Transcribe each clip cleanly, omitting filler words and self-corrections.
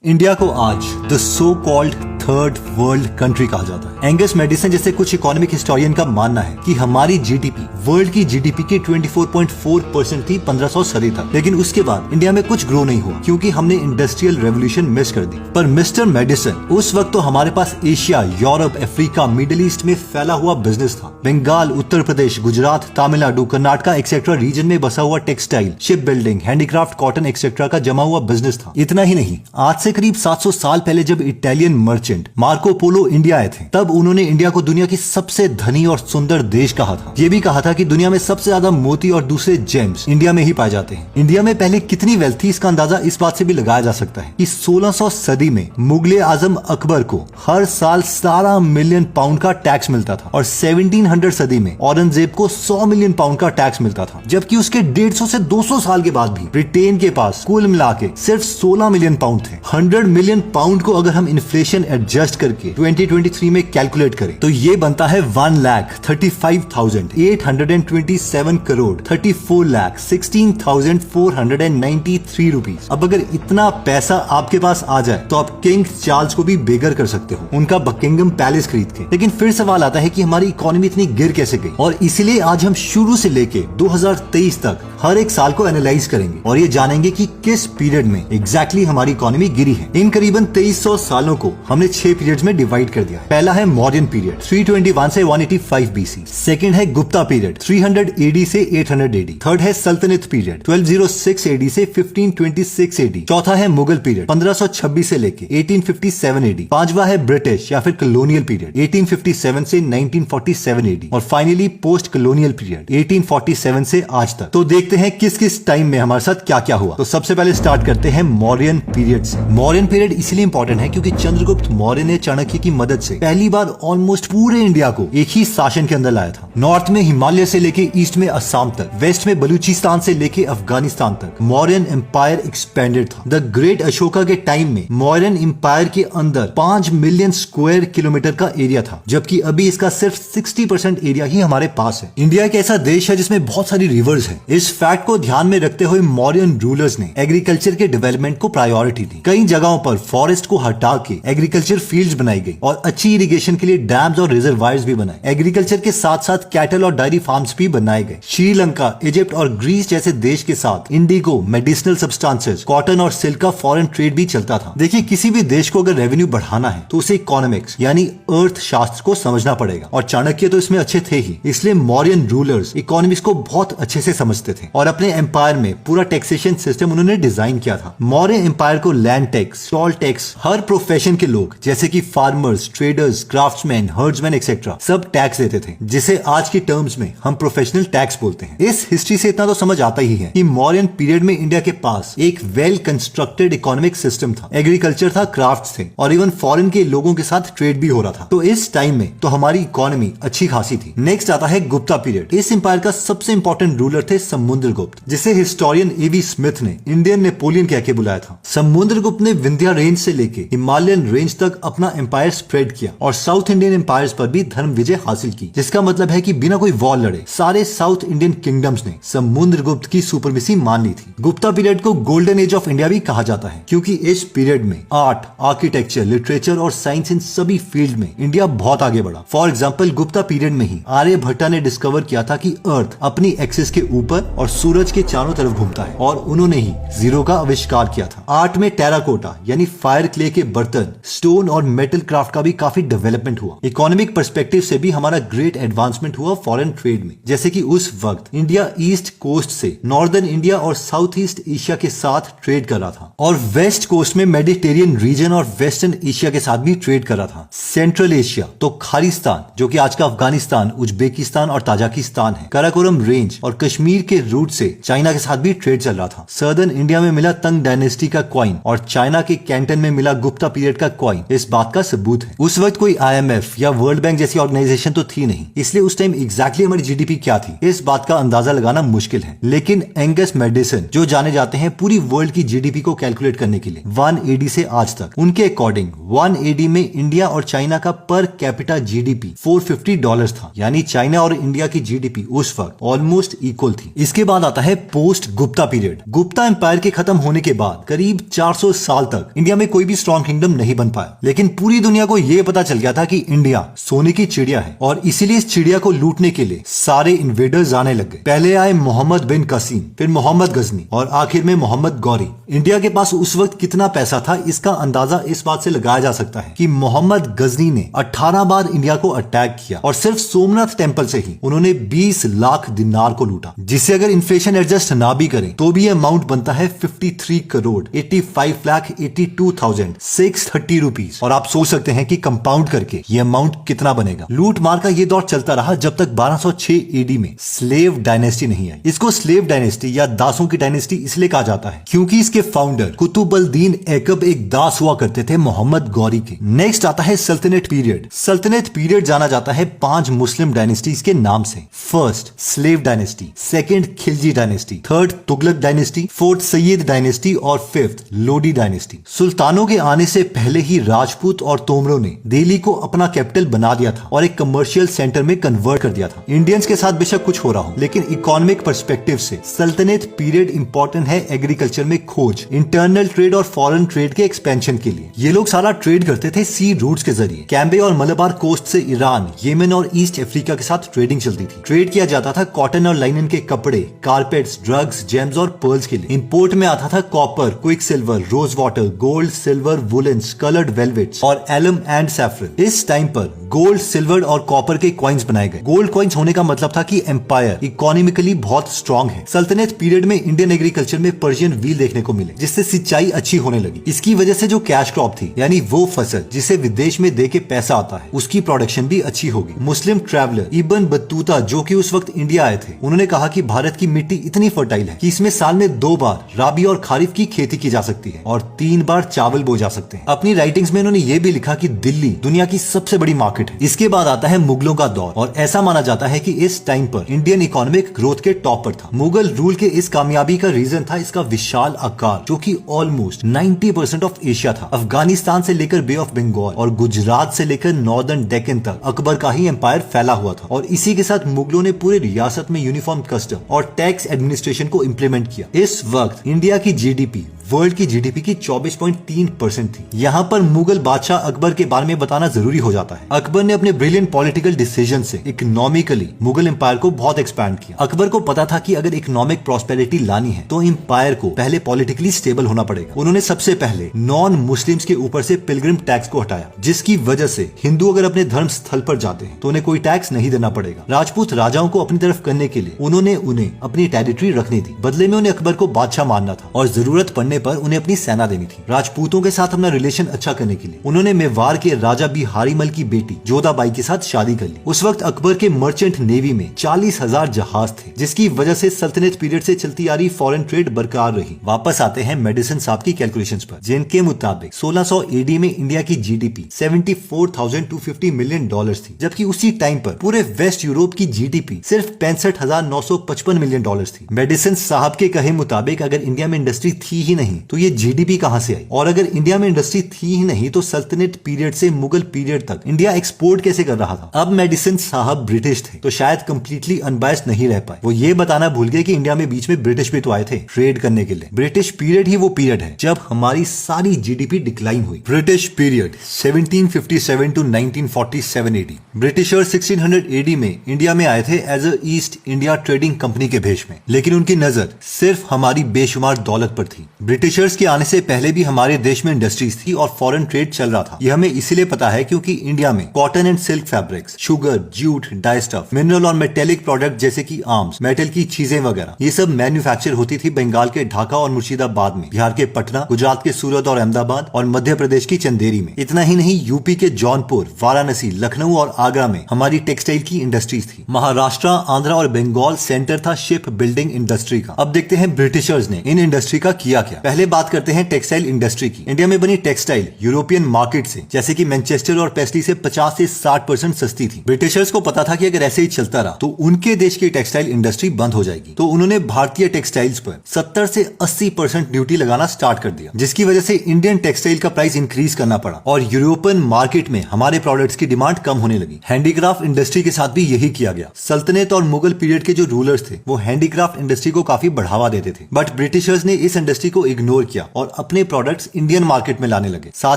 India को आज the so called third world country कहा जाता है। एंगस मेडिसन जैसे कुछ इकोनॉमिक हिस्टोरियन का मानना है कि हमारी जीडीपी वर्ल्ड की जीडीपी के 24.4% थी 1500 सदी तक, लेकिन उसके बाद इंडिया में कुछ ग्रो नहीं हुआ क्योंकि हमने इंडस्ट्रियल रेवोल्यूशन मिस कर दी। पर मिस्टर मेडिसन उस वक्त तो हमारे पास Asia, Europe, Africa, middle east में फैला हुआ बिजनेस था। बंगाल, उत्तर प्रदेश, गुजरात, तमिलनाडु, कर्नाटका एक्सेट्रा रीजन में बसा हुआ textile, ship building, handicraft, cotton etcetera का जमा हुआ बिजनेस था। इतना ही नहीं, आज से करीब 700 साल पहले जब Italian merchant Marco Polo India आए थे, तब उन्होंने इंडिया को दुनिया की सबसे धनी और सुंदर देश कहा था। ये भी कहा था कि दुनिया में सबसे ज्यादा मोती और दूसरे जेम्स इंडिया में ही पाए जाते हैं। इंडिया में पहले कितनी वेल्थ थी इसका अंदाजा इस बात से भी लगाया जा सकता है कि 1600 सदी में मुगले आजम अकबर को हर साल 17 मिलियन पाउंड का टैक्स मिलता था और 1700 सदी में औरंगजेब को 100 मिलियन पाउंड का टैक्स मिलता था, जबकि उसके 150 से 200 साल के बाद भी ब्रिटेन के पास कुल मिला के सिर्फ 16 मिलियन पाउंड थे। 100 मिलियन पाउंड को अगर हम इन्फ्लेशन एडजस्ट करके 2023 में कैलकुलेट करें तो ये बनता है 1,35,827 करोड़ 34,16,493 रुपीज। अब अगर इतना पैसा आपके पास आ जाए तो आप किंग चार्ल्स को भी बेगर कर सकते हो उनका बकिंगम पैलेस खरीद के। लेकिन फिर सवाल आता है कि हमारी इकोनॉमी इतनी गिर कैसे गई, और इसीलिए आज हम शुरू से लेके 2023 तक हर एक साल को एनालाइज करेंगे और ये जानेंगे कि किस पीरियड में एग्जैक्टली हमारी इकोनॉमी गिरी है। इन करीबन 2300 सालों को हमने 6 पीरियड्स में डिवाइड कर दिया है। पहला है मौर्यन पीरियड 321 से 185 बीसी। सेकंड है गुप्ता पीरियड 300 एडी से 800 एडी। थर्ड है सल्तनत पीरियड 1206 एडी से 1526 एडी। चौथा है मुगल पीरियड 1526 से लेके 1857 एडी। पांचवा है ब्रिटिश या फिर कॉलोनियल पीरियड 1857 से 1947 एडी। और फाइनली पोस्ट कॉलोनियल पीरियड 1847 से आज तक। तो देखते हैं किस किस टाइम में हमारे साथ क्या क्या हुआ। तो सबसे पहले स्टार्ट करते हैं मौर्यन पीरियड से। मौर्यन पीरियड इसलिए इंपॉर्टेंट है क्योंकि चंद्रगुप्त मौर्य ने चाणक्य की मदद से पहली बार ऑलमोस्ट पूरे इंडिया को एक ही शासन के अंदर लाया था। नॉर्थ में हिमालय से लेके ईस्ट में असम तक, वेस्ट में बलूचिस्तान से लेके अफगानिस्तान तक मौर्यन एम्पायर एक्सपेंडेड था। द ग्रेट अशोका के टाइम में मौर्यन एम्पायर के अंदर 5 मिलियन स्क्वायर किलोमीटर का एरिया था, जबकि अभी इसका सिर्फ 60% एरिया ही हमारे पास है। इंडिया एक ऐसा देश है जिसमें बहुत सारी रिवर्स है। इस फैक्ट को ध्यान में रखते हुए मौर्यन रूलर्स ने एग्रीकल्चर के डेवलपमेंट को प्रायोरिटी दी। कई जगहों पर फॉरेस्ट को हटा के एग्रीकल्चर फील्ड्स बनाई गई और अच्छी इरिगेशन के लिए डैम्स और रिजर्वायर्स भी बनाए। एग्रीकल्चर के साथ साथ कैटल और डायरी फार्म्स भी बनाए गए। श्रीलंका, इजिप्ट और ग्रीस जैसे देश के साथ इंडिगो, मेडिसिनल सब्सटेंसेस, कॉटन और सिल्क का फॉरेन ट्रेड भी चलता था। देखिए, किसी भी देश को अगर रेवेन्यू बढ़ाना है तो उसे इकोनॉमिक्स यानी अर्थशास्त्र को समझना पड़ेगा, और चाणक्य तो इसमें अच्छे थे ही। इसलिए मौर्यन रूलर्स इकोनॉमिक्स को बहुत अच्छे से समझते थे और अपने एम्पायर में पूरा टैक्सेशन सिस्टम उन्होंने डिजाइन किया था। मौर्य एम्पायर को लैंड टैक्स, टोल टैक्स, हर प्रोफेशन के लोग जैसे कि farmers, traders, craftsman, herdsman etcetera सब टैक्स देते थे, जिसे आज की टर्म्स में हम प्रोफेशनल टैक्स बोलते हैं। इस हिस्ट्री से इतना तो समझ आता ही है कि मौर्यन पीरियड में इंडिया के पास एक वेल कंस्ट्रक्टेड इकोनॉमिक सिस्टम था। एग्रीकल्चर था, क्राफ्ट्स थे और इवन फॉरेन के लोगों के साथ ट्रेड भी हो रहा था। तो इस टाइम में तो हमारी इकोनॉमी अच्छी खासी थी। नेक्स्ट आता है गुप्ता पीरियड। इस एम्पायर का सबसे इंपॉर्टेंट रूलर थे समुद्रगुप्त, जिसे हिस्टोरियन एवी स्मिथ ने इंडियन नेपोलियन कह के बुलाया था। समुद्रगुप्त ने विंध्या रेंज से लेके हिमालयन रेंज तक अपना एम्पायर स्प्रेड किया और साउथ इंडियन एम्पायर्स पर भी धर्म विजय हासिल की, जिसका मतलब है कि बिना कोई वॉर लड़े सारे साउथ इंडियन किंगडम्स ने समुद्रगुप्त की सुपरमेसी मान ली थी। गुप्ता पीरियड को गोल्डन एज ऑफ इंडिया भी कहा जाता है क्योंकि इस पीरियड में आर्ट, आर्किटेक्चर, लिटरेचर और साइंस इन सभी फील्ड में इंडिया बहुत आगे बढ़ा। फॉर एग्जाम्पल, गुप्ता पीरियड में ही आर्यभट्टा ने डिस्कवर किया था कि अर्थ अपनी एक्सिस के ऊपर और सूरज के चारों तरफ घूमता है, और उन्होंने ही जीरो का आविष्कार किया था। आर्ट में टेराकोटा यानी फायर क्ले के बर्तन, स्टोन और मेटल क्राफ्ट का भी काफी डेवलपमेंट हुआ। इकोनॉमिक पर्सपेक्टिव से भी हमारा ग्रेट एडवांसमेंट हुआ फॉरेन ट्रेड में, जैसे कि उस वक्त इंडिया ईस्ट कोस्ट से नॉर्दर्न इंडिया और साउथ ईस्ट एशिया के साथ ट्रेड कर रहा था, और वेस्ट कोस्ट में मेडिटेरियन रीजन और वेस्टर्न एशिया के साथ भी ट्रेड कर रहा था। सेंट्रल एशिया तो खालिस्तान, जो कि आज का अफगानिस्तान, उज्बेकिस्तान और ताजिकिस्तान है, काराकोरम रेंज और कश्मीर के रूट से चाइना के साथ भी ट्रेड चल रहा था। सदर्न इंडिया में मिला तंग डायनेस्टी का क्वाइन और चाइना के कैंटन में मिला गुप्ता पीरियड का क्वाइन, कॉइन इस बात का सबूत है। उस वक्त कोई IMF या वर्ल्ड बैंक जैसी ऑर्गेनाइजेशन तो थी नहीं, इसलिए उस टाइम एग्जैक्टली हमारी GDP क्या थी इस बात का अंदाजा लगाना मुश्किल है। लेकिन एंगस मेडिसन जो जाने जाते हैं पूरी वर्ल्ड की GDP को कैलकुलेट करने के लिए 1 AD से आज तक, उनके अकॉर्डिंग 1 AD में इंडिया और चाइना का पर कैपिटा GDP $450 था, यानी चाइना और इंडिया की GDP उस वक्त ऑलमोस्ट इक्वल थी। इसके बाद आता है post Gupta period. Gupta empire के खत्म होने के बाद करीब 400 साल तक इंडिया में कोई भी स्ट्रॉन्ग किंगडम नहीं बन पाया, लेकिन पूरी दुनिया को यह पता चल गया था कि इंडिया सोने की चिड़िया है और इसीलिए इस चिड़िया को लूटने के लिए सारे इन्वेडर्स आने लग गए। पहले आए मोहम्मद बिन कासिम, फिर मोहम्मद गजनी और आखिर में मोहम्मद गौरी। इंडिया के पास उस वक्त कितना पैसा था इसका अंदाजा इस बात से लगाया जा सकता है कि मोहम्मद गजनी ने 18 बार इंडिया को अटैक किया और सिर्फ सोमनाथ टेम्पल से ही उन्होंने 20 लाख दिनार को लूटा, जिससे अगर इन्फ्लेशन एडजस्ट ना भी करें तो भी अमाउंट बनता है 53 करोड़ 85,82,630 रुपीज। और आप सोच सकते हैं कि कंपाउंड करके ये अमाउंट कितना बनेगा। लूट मार का ये दौर चलता रहा जब तक 1206 AD में स्लेव डायनेस्टी नहीं आई। इसको स्लेव डायनेस्टी या दासों की डायनेस्टी इसलिए कहा जाता है क्योंकि इसके फाउंडर कुतुबुद्दीन ऐकब एक दास हुआ करते थे मोहम्मद गौरी के। नेक्स्ट आता है सल्तनत पीरियड। सल्तनत पीरियड जाना जाता है 5 मुस्लिम डायनेस्टीज के नाम से। First slave dynasty, second Khilji dynasty, third Tughlaq dynasty, fourth Syed dynasty और फिफ्थ लोडी डायनेस्टी। सुल्तानों के आने से पहले ही राजपूत और तोमरों ने दिल्ली को अपना कैपिटल बना दिया था और एक कमर्शियल सेंटर में कन्वर्ट कर दिया था। इंडियंस के साथ बेशक कुछ हो रहा हो, लेकिन इकोनॉमिक पर्सपेक्टिव से सल्तनत पीरियड इंपॉर्टेंट है एग्रीकल्चर में खोज, इंटरनल ट्रेड और फॉरेन ट्रेड के एक्सपेंशन के लिए। ये लोग सारा ट्रेड करते थे सी रूट्स के जरिए। कैम्बे और मलबार कोस्ट से ईरान, येमेन और ईस्ट अफ्रीका के साथ ट्रेडिंग चलती थी। ट्रेड किया जाता था कॉटन और लाइनन के कपड़े, कारपेट्स, ड्रग्स, जेम्स और पर्ल्स के लिए। इंपोर्ट में आता था copper, quicksilver, rose water, gold, silver, woollens, coloured velvets और एलम एंड सैफरन। इस टाइम पर गोल्ड, सिल्वर और कॉपर के कॉइन्स बनाए गए। गोल्ड कॉइन्स होने का मतलब था कि एम्पायर इकोनॉमिकली बहुत स्ट्रॉन्ग है। सल्तनत पीरियड में इंडियन एग्रीकल्चर में पर्शियन व्हील देखने को मिले, जिससे सिंचाई अच्छी होने लगी। इसकी वजह से जो कैश क्रॉप थी, यानी वो फसल जिसे विदेश में दे के पैसा आता है, उसकी प्रोडक्शन भी अच्छी होगी। मुस्लिम ट्रैवलर इब्न बतूता जो कि उस वक्त इंडिया आए थे, उन्होंने कहा कि भारत की मिट्टी इतनी फर्टाइल है कि इसमें साल में 2 बार राबी और खारिफ की खेती की जा सकती है और 3 बार चावल बो जा सकते हैं। अपनी राइटिंग्स में उन्होंने ये भी लिखा कि दिल्ली दुनिया की सबसे बड़ी मार्केट है। इसके बाद आता है मुगलों का दौर और ऐसा माना जाता है कि इस टाइम पर इंडियन इकोनॉमिक ग्रोथ के टॉप पर था। मुगल रूल के इस कामयाबी का रीजन था इसका विशाल आकार, जो कि ऑलमोस्ट 90% ऑफ एशिया था। अफगानिस्तान से लेकर बे ऑफ बंगाल और गुजरात से लेकर नॉर्दर्न डेक्कन तक अकबर का ही एम्पायर फैला हुआ था और इसी के साथ मुगलों ने पूरे रियासत में यूनिफॉर्म कस्टम और टैक्स एडमिनिस्ट्रेशन को इम्प्लीमेंट किया। इस वक्त इंडिया की GDP वर्ल्ड की GDP की 24.3% थी। यहाँ पर मुगल बादशाह अकबर के बारे में बताना जरूरी हो जाता है। अकबर ने अपने ब्रिलियंट पॉलिटिकल डिसीजन से इकोनॉमिकली मुगल एम्पायर को बहुत एक्सपैंड किया। अकबर को पता था कि अगर इकोनॉमिक प्रॉस्पेरिटी लानी है तो एम्पायर को पहले पॉलिटिकली स्टेबल होना पड़ेगा। उन्होंने सबसे पहले नॉन मुस्लिम्स के ऊपर से पिलग्रिम टैक्स को हटाया, जिसकी वजह से हिंदू अगर अपने धर्म स्थल पर जाते हैं तो उन्हें कोई टैक्स नहीं देना पड़ेगा। राजपूत राजाओं को अपनी तरफ करने के लिए उन्होंने उन्हें अपनी टेरिटरी रखनी थी, बदले में उन्हें अकबर को बादशाह मानना था और जरूरत पड़ने पर उन्हें अपनी सेना देनी थी। राजपूतों के साथ अपना रिलेशन अच्छा करने के लिए उन्होंने मेवाड़ के राजा बिहारीमल की बेटी जोधाबाई के साथ शादी कर ली। उस वक्त अकबर के मर्चेंट नेवी में 40,000 जहाज थे, जिसकी वजह से सल्तनत पीरियड से चलती आ रही फॉरेन ट्रेड बरकरार रही। वापस आते हैं मेडिसन साहब की कैलकुलेशंस पर, जिनके मुताबिक 1600 AD में इंडिया की GDP $74,250 मिलियन थी, जबकि उसी टाइम पर पूरे वेस्ट यूरोप की GDP सिर्फ $65,955 मिलियन थी। मेडिसन साहब के कहे मुताबिक अगर इंडिया में इंडस्ट्री थी ही नहीं तो ये GDP कहां से आई, और अगर इंडिया में इंडस्ट्री थी ही नहीं तो सल्तनत पीरियड से मुगल पीरियड तक इंडिया एक्सपोर्ट कैसे कर रहा था। अब मेडिसन साहब ब्रिटिश थे तो शायद कंप्लीटली अनबायस्ड नहीं रह पाए। वो ये बताना भूल गए कि इंडिया में बीच में ब्रिटिश भी तो आए थे ट्रेड करने के लिए। ब्रिटिश पीरियड ही वो पीरियड है जब हमारी सारी GDP डिक्लाइन हुई। British period 1757 to 1947 AD। Britishers 1600 AD में इंडिया में आए थे as a East India trading company के भेष में, लेकिन उनकी नजर सिर्फ हमारी बेशुमार दौलत पर थी। ब्रिटिशर्स के आने से पहले भी हमारे देश में इंडस्ट्रीज थी और फॉरेन ट्रेड चल रहा था। यह हमें इसीलिए पता है क्योंकि इंडिया में cotton and silk fabrics, sugar, jute, die stuff, mineral और मेटेलिक प्रोडक्ट जैसे कि आर्म्स, मेटल की चीजें वगैरह, ये सब मैन्युफैक्चर होती थी बंगाल के ढाका और मुर्शिदाबाद में, बिहार के पटना, गुजरात के सूरत और अहमदाबाद और मध्य प्रदेश की चंदेरी में। इतना ही नहीं, यूपी के जौनपुर, वाराणसी, लखनऊ और आगरा में हमारी टेक्सटाइल की इंडस्ट्रीज थी। महाराष्ट्र, आंध्रा और बंगाल सेंटर था शिप बिल्डिंग इंडस्ट्री का। अब देखते हैं ब्रिटिशर्स ने इन इंडस्ट्री का किया क्या। पहले बात करते हैं टेक्सटाइल इंडस्ट्री की। इंडिया में बनी टेक्सटाइल यूरोपियन मार्केट से जैसे कि मैनचेस्टर और पेस्ली से 50 से 60% सस्ती थी। ब्रिटिशर्स को पता था कि अगर ऐसे ही चलता रहा तो उनके देश की टेक्सटाइल इंडस्ट्री बंद हो जाएगी, तो उन्होंने भारतीय टेक्सटाइल्स पर 70 से 80% ड्यूटी लगाना स्टार्ट कर दिया, जिसकी वजह से इंडियन टेक्सटाइल का प्राइस इंक्रीज करना पड़ा और यूरोपियन मार्केट में हमारे प्रोडक्ट्स की डिमांड कम होने लगी। हैंडीक्राफ्ट इंडस्ट्री के साथ भी यही किया गया। सल्तनत और मुगल पीरियड के जो रूलर्स थे वो हैंडीक्राफ्ट इंडस्ट्री को काफी बढ़ावा देते थे, बट ब्रिटिशर्स ने इस इंडस्ट्री को इग्नोर किया और अपने प्रोडक्ट्स इंडियन मार्केट में लाने लगे। साथ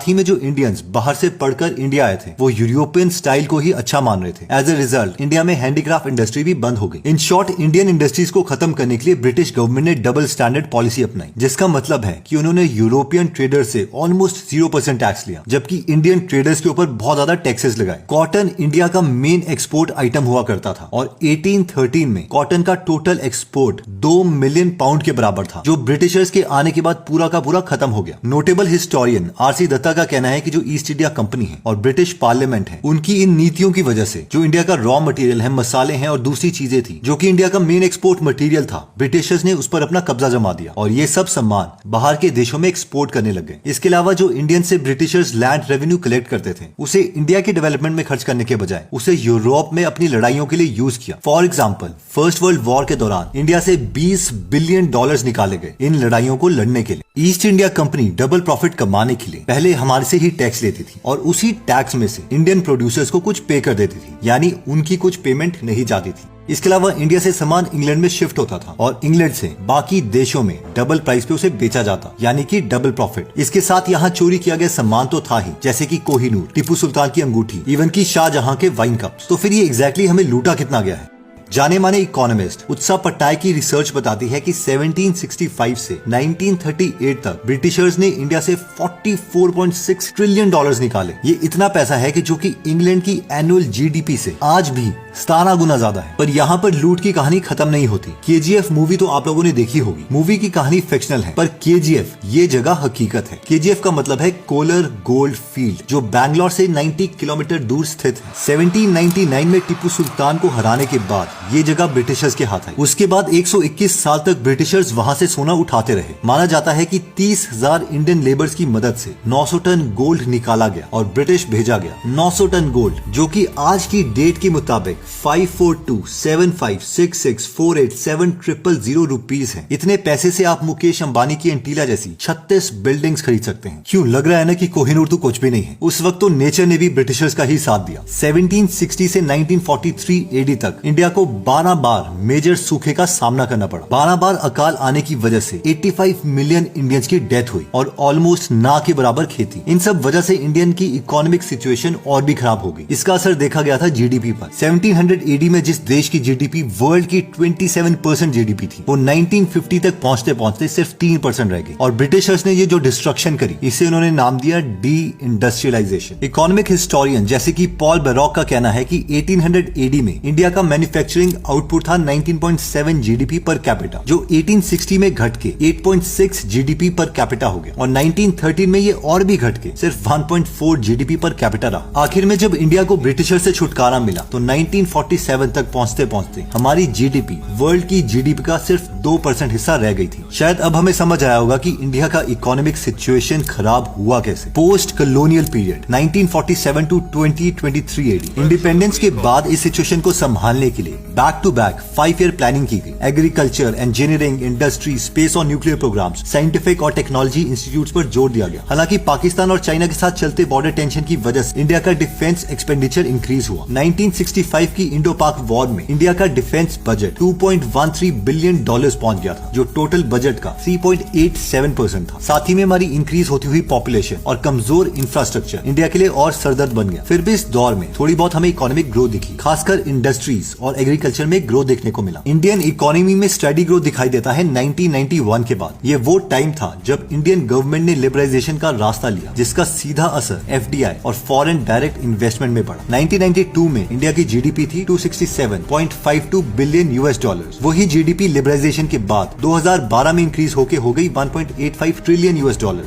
ही में जो इंडियंस बाहर से पढ़कर इंडिया आए थे वो यूरोपियन स्टाइल को ही अच्छा मान रहे थे। एज ए रिजल्ट इंडिया में हैंडीक्राफ्ट इंडस्ट्री भी बंद हो गई। इन शॉर्ट, इंडियन इंडस्ट्रीज को खत्म करने के लिए ब्रिटिश गवर्नमेंट ने डबल स्टैंडर्ड पॉलिसी अपनाई, जिसका मतलब है कि उन्होंने यूरोपियन ट्रेडर से ऑलमोस्ट 0% टैक्स लिया, जबकि इंडियन ट्रेडर्स के ऊपर बहुत ज्यादा टैक्सेस लगाए। कॉटन इंडिया का मेन एक्सपोर्ट आइटम हुआ करता था और 1813 में कॉटन का टोटल एक्सपोर्ट 2 मिलियन पाउंड के बराबर था, जो ब्रिटिशर्स के आने के बाद पूरा का पूरा खत्म हो गया। नोटेबल हिस्टोरियन आरसी दत्ता का कहना है कि जो ईस्ट इंडिया कंपनी है और ब्रिटिश पार्लियामेंट है, उनकी इन नीतियों की वजह से जो इंडिया का रॉ मटेरियल है, मसाले हैं और दूसरी चीजें थी जो कि इंडिया का मेन एक्सपोर्ट मटेरियल था, ब्रिटिशर्स ने उस पर अपना कब्जा जमा दिया और ये सब सामान बाहर के देशों में एक्सपोर्ट करने लग गए। इसके अलावा जो इंडियन से ब्रिटिशर्स लैंड रेवेन्यू कलेक्ट करते थे, उसे इंडिया के डेवलपमेंट में खर्च करने के बजाय उसे यूरोप में अपनी लड़ाइयों के लिए यूज किया। For example, first world war के दौरान इंडिया से $20 बिलियन निकाले गए इन लड़ाइयों को लड़ने के लिए। East India company double profit कमाने के लिए पहले हमारे से ही टैक्स लेती थी और उसी टैक्स में से इंडियन प्रोड्यूसर्स को कुछ पे कर देती थी, यानी उनकी कुछ पेमेंट नहीं जाती थी। इसके अलावा इंडिया से सामान इंग्लैंड में शिफ्ट होता था और इंग्लैंड से बाकी देशों में डबल प्राइस पे उसे बेचा जाता, यानी कि डबल प्रॉफिट। इसके साथ यहाँ चोरी किया गया सामान तो था ही, जैसे कि कोहिनूर, टीपू सुल्तान की अंगूठी, इवन की शाहजहां के वाइन कप्स। तो फिर ये एग्जैक्टली हमें लूटा कितना गया है? जाने माने इकोनॉमिस्ट उत्साह पट्टायक की रिसर्च बताती है कि 1765 से 1938 तक ब्रिटिशर्स ने इंडिया से $44.6 ट्रिलियन निकाले। ये इतना पैसा है कि जो कि इंग्लैंड की एनुअल जीडीपी से आज भी 17 गुना ज्यादा है। पर यहाँ पर लूट की कहानी खत्म नहीं होती। केजीएफ मूवी तो आप लोगों ने देखी होगी। मूवी की कहानी फिक्शनल है, पर केजीएफ ये जगह हकीकत है। केजीएफ का मतलब है कोलर गोल्ड फील्ड, जो बैंगलोर से 90 किलोमीटर दूर स्थित है। 1799 में टीपू सुल्तान को हराने के बाद ये जगह ब्रिटिशर्स के हाथ आई। उसके बाद 121 साल तक ब्रिटिशर्स वहां से सोना उठाते रहे। माना जाता है कि 30,000 इंडियन लेबर्स की मदद से 900 टन गोल्ड निकाला गया और ब्रिटिश भेजा गया। 900 टन गोल्ड, जो कि आज की डेट के मुताबिक 5427566487000 रुपीस है। इतने पैसे से आप मुकेश अंबानी की एंटीला जैसी 36 बिल्डिंग्स खरीद सकते हैं। क्यों लग रहा है ना कि कोहिनूर तो कुछ भी नहीं है। उस वक्त तो नेचर ने भी ब्रिटिशर्स का ही साथ दिया। 1760 से 1943 एडी तक इंडिया को 12 बार मेजर सूखे का सामना करना पड़ा। 12 बार अकाल आने की वजह से 85 मिलियन इंडियंस की डेथ हुई और ऑलमोस्ट ना के बराबर खेती। इन सब वजह से इंडियन की इकोनॉमिक सिचुएशन और भी खराब हो गई। इसका असर देखा गया था जीडीपी पर। 1700 एडी में जिस देश की जीडीपी वर्ल्ड की 27% जीडीपी थी, वो 1950 तक पहुंचते पहुंचते सिर्फ 3% रह गई। और ब्रिटिशर्स ने ये जो डिस्ट्रक्शन करी, इसे उन्होंने नाम दिया डी इंडस्ट्रियलाइजेशन। इकोनॉमिक हिस्टोरियन जैसे कि पॉल बेरोक का कहना है कि 1800 एडी में इंडिया का मैन्युफैक्चरिंग आउटपुट था 19.7 जीडीपी पर कैपिटा, जो 1860 में घट के 8.6 जीडीपी पर कैपिटा हो गया और 1913 में ये और भी घट के सिर्फ 1.4 जीडीपी पर कैपिटा रहा। आखिर में जब इंडिया को ब्रिटिशर से छुटकारा मिला तो 1947 तक पहुंचते पहुंचते हमारी जीडीपी वर्ल्ड की जीडीपी का सिर्फ 2% हिस्सा रह गई थी। शायद अब हमें समझ आया होगा कि इंडिया का इकोनॉमिक सिचुएशन खराब हुआ कैसे। Post colonial period 1947 to 2023 AD, independence के बाद इस सिचुएशन को संभालने के लिए back to back 5 year planning की गई। एग्रीकल्चर, इंजीनियरिंग, इंडस्ट्री, स्पेस और न्यूक्लियर प्रोग्राम्स, साइंटिफिक और टेक्नोलॉजी इंस्टीट्यूट्स पर जोर दिया गया। हालांकि पाकिस्तान और चाइना के साथ चलते बॉर्डर टेंशन की वजह से इंडिया का डिफेंस एक्सपेंडिचर इंक्रीज हुआ। 1965 की इंडो पाक वॉर में इंडिया का डिफेंस बजट $2.13 बिलियन पहुंच गया था, जो टोटल बजट का 3.87% था। साथ ही में हमारी इंक्रीज होती हुई पॉपुलेशन और कमजोर इंफ्रास्ट्रक्चर इंडिया के लिए और सरदर्द बन गया। फिर भी इस दौर में थोड़ी बहुत हमें इकोनॉमिक ग्रोथ दिखी, खासकर इंडस्ट्रीज और एग्रीकल्चर में ग्रोथ देखने को मिला। इंडियन इकोनॉमी में स्टडी ग्रोथ दिखाई देता है 1991 के बाद। ये वो टाइम था जब इंडियन गवर्नमेंट ने लिबरलाइजेशन का रास्ता लिया, जिसका सीधा असर एफडीआई और फॉरेन डायरेक्ट इन्वेस्टमेंट में पड़ा। 1992 में इंडिया की जीडीपी थी $267.52 बिलियन। वही जीडीपी लिबरलाइजेशन के बाद 2012 में इंक्रीज होके हो गई $1.85 ट्रिलियन,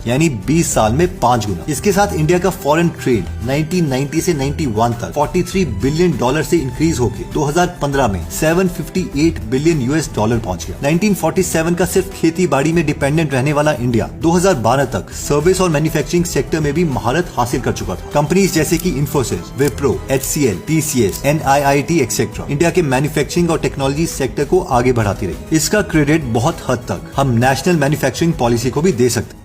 यानी 20 साल में 5 गुना। इसके साथ इंडिया का फॉरेन ट्रेड 1990 से 91 तक $43 बिलियन से इंक्रीज होके 2015 2015 में 758 बिलियन यूएस डॉलर पहुंच गया। 1947 का सिर्फ खेती बाड़ी में डिपेंडेंट रहने वाला इंडिया 2012 तक सर्विस और मैन्युफैक्चरिंग सेक्टर में भी महारत हासिल कर चुका था। कंपनीज जैसे कि Infosys, Wipro, HCL, TCS, NIIT etcetera India के मैन्युफैक्चरिंग और टेक्नोलॉजी सेक्टर को आगे बढ़ाती रही। इसका क्रेडिट बहुत हद तक हम नेशनल मैन्युफैक्चरिंग पॉलिसी को भी दे सकते हैं।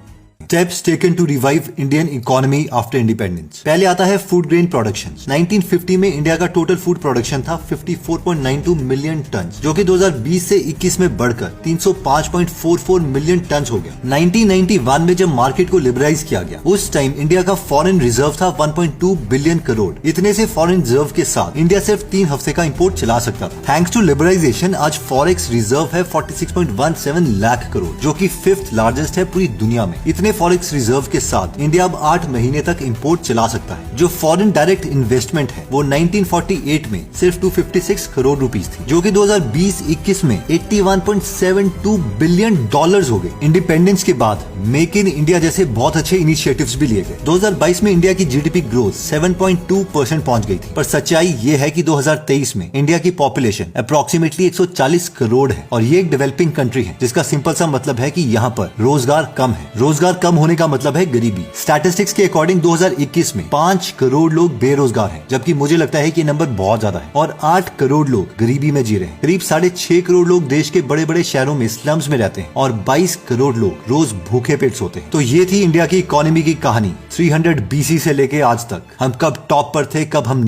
Steps taken to revive Indian economy after independence। पहले आता है फूड ग्रेन प्रोडक्शन। 1950 में इंडिया का टोटल फूड प्रोडक्शन था 54.92 मिलियन टन, जो कि 2020 से 21 में बढ़कर 305.44 मिलियन टन हो गया। 1991 में जब मार्केट को लिबरलाइज किया गया, उस टाइम इंडिया का फॉरेन रिजर्व था 1.2 बिलियन करोड़। इतने से फॉरेन रिजर्व के साथ इंडिया सिर्फ 3 हफ्ते का इंपोर्ट चला सकता था। थैंक्स टू लिबरलाइजेशन आज फॉरेक्स रिजर्व है 46.17 लाख करोड़, जो कि 5th लार्जेस्ट है पूरी दुनिया में। इतने फॉरेक्स रिजर्व के साथ इंडिया अब 8 महीने तक इंपोर्ट चला सकता है। जो फॉरेन डायरेक्ट इन्वेस्टमेंट है वो 1948 में सिर्फ 256 करोड़ रुपीस थी, जो कि 2020-21 में 81.72 बिलियन डॉलर्स हो गए। इंडिपेंडेंस के बाद मेक इन इंडिया जैसे बहुत अच्छे इनिशिएटिव्स भी लिए गए। 2022 में इंडिया की जीडीपी ग्रोथ 7.2% पहुंच गई थी, पर सच्चाई ये है कि 2023 में इंडिया की पॉपुलेशन अप्रोक्सीमेटली 140 करोड़ है और ये एक डेवलपिंग कंट्री है, जिसका सिंपल सा मतलब है कि यहाँ पर रोजगार कम है। रोजगार कम होने का मतलब है गरीबी। स्टैटिस्टिक्स के अकॉर्डिंग 2021 में 5 करोड़ लोग बेरोजगार हैं, जबकि मुझे लगता है कि नंबर बहुत ज्यादा है, और 8 करोड़ लोग गरीबी में जी रहे हैं। करीब 6.5 करोड़ लोग देश के बड़े बड़े शहरों में स्लम्स में रहते हैं और 22 करोड़ लोग रोज भूखे पेट सोते हैं। तो ये थी इंडिया की इकोनॉमी की कहानी 300 BC से लेके आज तक। हम कब टॉप पर थे, कब हम